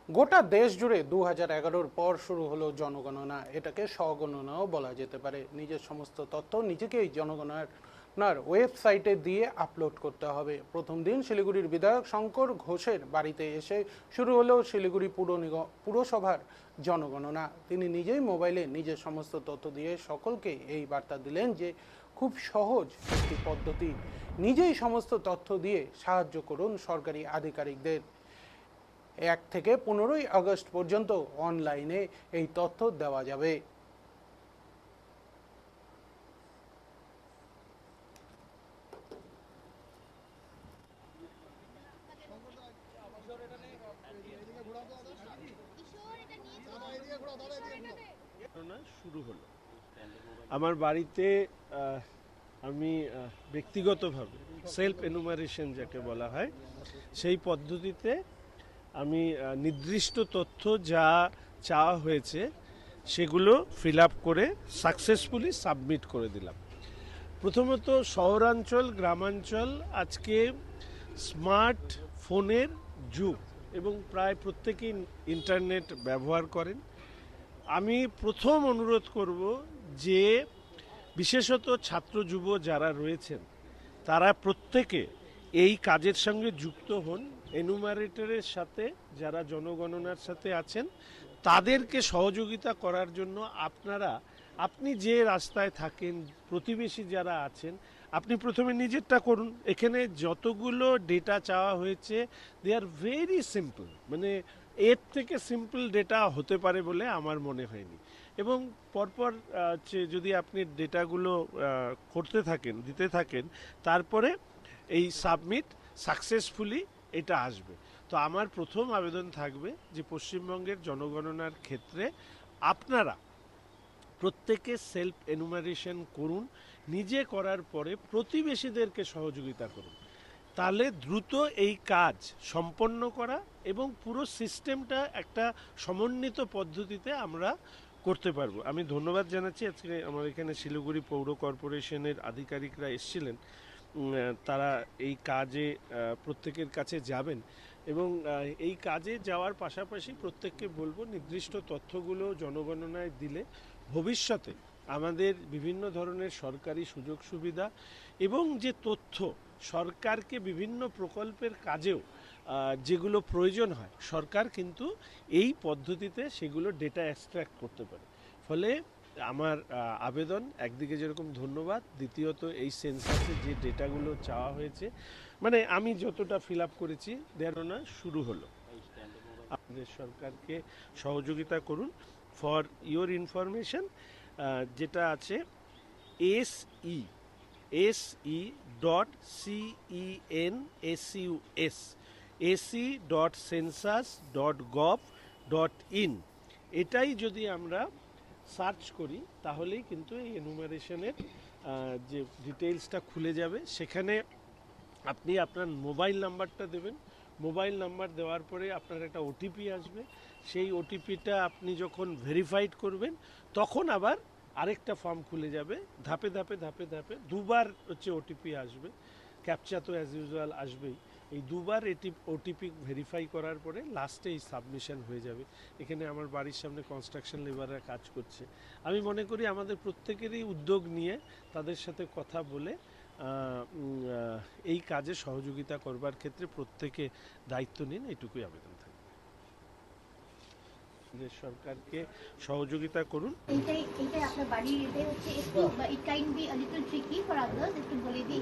গোটা দেশ জুড়ে 2011-র পর শুরু হলো জনগণনা। এটাকে স্বগণনাও বলা যেতে পারে। নিজের সমস্ত তথ্য নিজেকেই জনগণনার ওয়েবসাইটে দিয়ে আপলোড করতে হবে। প্রথম দিন শিলিগুড়ির বিধায়ক শঙ্কর ঘোষের বাড়িতে এসে শুরু হলো শিলিগুড়ি পুরসভার জনগণনা। তিনি নিজেই মোবাইলে নিজের সমস্ত তথ্য দিয়ে সকলকে এই বার্তা দিলেন যে খুব সহজ একটি পদ্ধতি, নিজেই সমস্ত তথ্য দিয়ে সাহায্য করুন সরকারি আধিকারিকদের। 1 থেকে 15ই আগস্ট পর্যন্ত অনলাইনে এই তথ্য দেওয়া যাবে। শুরু হলো আমার বাড়িতে। আমি ব্যক্তিগতভাবে সেলফ এনুমারেশন যাকে বলা হয় সেই পদ্ধতিতে আমি নির্দিষ্ট তথ্য যা চাওয়া হয়েছে সেগুলো ফিল আপ করে সাকসেসফুলি সাবমিট করে দিলাম। প্রথমত শহরাঞ্চল গ্রামাঞ্চল আজকে স্মার্ট ফোনের যুগ এবং প্রায় প্রত্যেকেই ইন্টারনেট ব্যবহার করেন। আমি প্রথম অনুরোধ করব যে বিশেষত ছাত্র যুব যারা রয়েছেন তারা প্রত্যেকে এই কাজের সঙ্গে যুক্ত হন। এনুমারেটরের সাথে যারা জনগণনার সাথে আছেন তাদেরকে সহযোগিতা করার জন্য আপনি যে রাস্তায় থাকেন, প্রতিবেশী যারা আছেন, আপনি প্রথমে নিজেরটা করুন। এখানে যতগুলো ডেটা চাওয়া হয়েছে দে আর ভেরি সিম্পল, মানে এর থেকে সিম্পল ডেটা হতে পারে বলে আমার মনে হয়নি। এবং পরপর যদি আপনি ডেটাগুলো করতে থাকেন, দিতে থাকেন, তারপরে এই সাবমিট সাকসেসফুলি এটা আসবে। তো আমার প্রথম আবেদন থাকবে যে পশ্চিমবঙ্গের জনগণনার ক্ষেত্রে আপনারা প্রত্যেকে সেলফ এনুমারেশন করুন, নিজে করার পরে প্রতিবেশীদেরকে সহযোগিতা করুন। তাহলে দ্রুত এই কাজ সম্পন্ন করা এবং পুরো সিস্টেমটা একটা সমন্বিত পদ্ধতিতে আমরা করতে পারবো। আমি ধন্যবাদ জানাচ্ছি, আজকে আমার এখানে শিলিগুড়ি পৌর কর্পোরেশনের আধিকারিকরা এসেছিলেন। তারা এই কাজে প্রত্যেকের কাছে যাবেন এবং এই কাজে যাওয়ার পাশাপাশি প্রত্যেককে বলবো নির্দিষ্ট তথ্যগুলো জনগণনায় দিলে ভবিষ্যতে আমাদের বিভিন্ন ধরনের সরকারি সুযোগ সুবিধা এবং যে তথ্য সরকারকে বিভিন্ন প্রকল্পের কাজেও যেগুলো প্রয়োজন হয় সরকার কিন্তু এই পদ্ধতিতে সেগুলো ডেটা এক্সট্র্যাক্ট করতে পারে। ফলে আমার আবেদন একদিকে যেরকম ধন্যবাদ, দ্বিতীয়ত এই সেন্সাসে যে ডেটাগুলো চাওয়া হয়েছে, মানে আমি যতটা ফিল আপ করেছি দেড়না শুরু হলো। আপনাদের সরকারকে সহযোগিতা করুন। ফর ইওর ইনফরমেশন যেটা আছে se.census.gov.in এটাই যদি আমরা সার্চ করি তাহলেই কিন্তু এই এনুমারেশনের যে ডিটেইলসটা খুলে যাবে। সেখানে আপনি আপনার মোবাইল নাম্বারটা দেবেন, মোবাইল নাম্বার দেওয়ার পরে আপনার একটা ওটিপি আসবে। সেই ওটিপিটা আপনি যখন ভেরিফাইড করবেন তখন আবার আরেকটা ফর্ম খুলে যাবে। ধাপে ধাপে ধাপে ধাপে দুবার হচ্ছে ওটিপি আসবে, ক্যাপচা তো অ্যাজ ইউজুয়াল আসবেই। এই দুবার ওটিপি ভেরিফাই করার পরে লাস্টে এই সাবমিশন হয়ে যাবে। এখানে আমার বাড়ির সামনে কনস্ট্রাকশন লেবাররা কাজ করছে। আমি মনে করি আমাদের প্রত্যেকেরই উদ্যোগ নিয়ে তাদের সাথে কথা বলে এই কাজে সহযোগিতা করবার ক্ষেত্রে প্রত্যেকে দায়িত্ব নিন, এটুকুই আবেদন থাকবে। সরকারকে সহযোগিতা করুন। এইটাই আপনার বাড়িতে হচ্ছে একটু, it can be a little tricky for others, একটু বলে দিই।